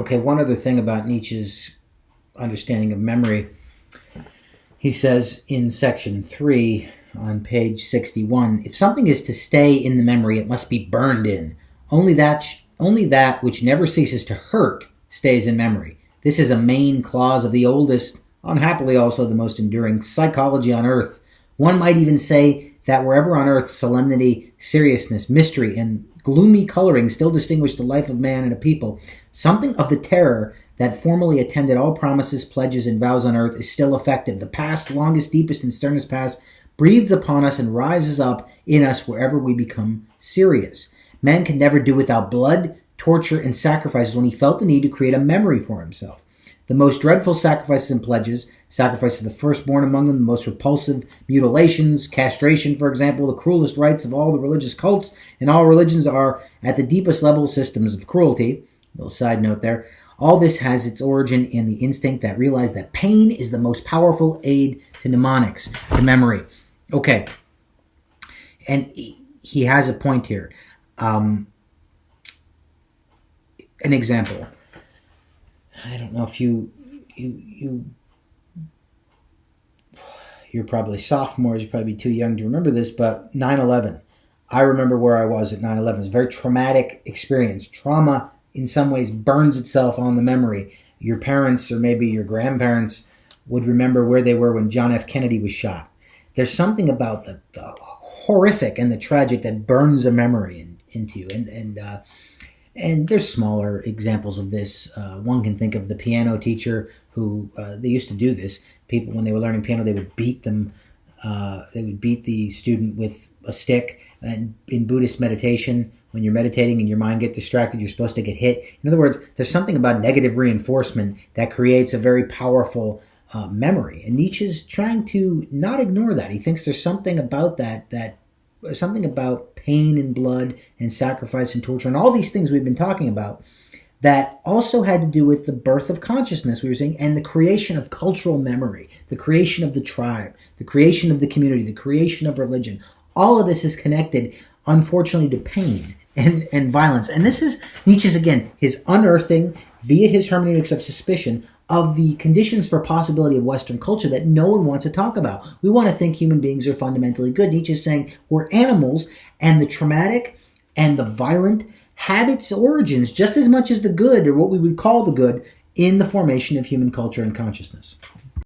Okay, one other thing about Nietzsche's understanding of memory. He says in section 3 on page 61, if something is to stay in the memory, it must be burned in. Only that which never ceases to hurt stays in memory. This is a main clause of the oldest, unhappily also the most enduring, psychology on earth. One might even say that wherever on earth solemnity, seriousness, mystery, and gloomy coloring still distinguish the life of man and a people, something of the terror that formerly attended all promises, pledges, and vows on earth is still effective. The past, longest, deepest, and sternest past, breathes upon us and rises up in us wherever we become serious. Man can never do without blood, torture, and sacrifices when he felt the need to create a memory for himself. The most dreadful sacrifices and pledges, sacrifice of the firstborn among them, the most repulsive mutilations, castration, for example, the cruelest rites of all the religious cults and all religions are, at the deepest level, systems of cruelty. A little side note there. All this has its origin in the instinct that realized that pain is the most powerful aid to mnemonics, to memory. Okay. And he has a point here. An example. I don't know if you're probably sophomores, you're probably too young to remember this, but 9/11. I remember where I was at 9/11. It was a very traumatic experience. Trauma in some ways burns itself on the memory. Your parents or maybe your grandparents would remember where they were when John F. Kennedy was shot. There's something about the horrific and the tragic that burns a memory into you. And there's smaller examples of this. One can think of the piano teacher who, they used to do this. People, when they were learning piano, they would beat them. They would beat the student with a stick. And in Buddhist meditation, when you're meditating and your mind gets distracted, you're supposed to get hit. In other words, there's something about negative reinforcement that creates a very powerful memory. And Nietzsche's trying to not ignore that. He thinks there's something about that something about pain and blood and sacrifice and torture and all these things we've been talking about that also had to do with the birth of consciousness, we were saying, and the creation of cultural memory, the creation of the tribe, the creation of the community, the creation of religion. All of this is connected, unfortunately, to pain and violence. And this is Nietzsche's, again, his unearthing via his hermeneutics of suspicion of the conditions for possibility of Western culture that no one wants to talk about. We want to think human beings are fundamentally good. Nietzsche's saying we're animals, and the traumatic and the violent have its origins just as much as the good, or what we would call the good, in the formation of human culture and consciousness.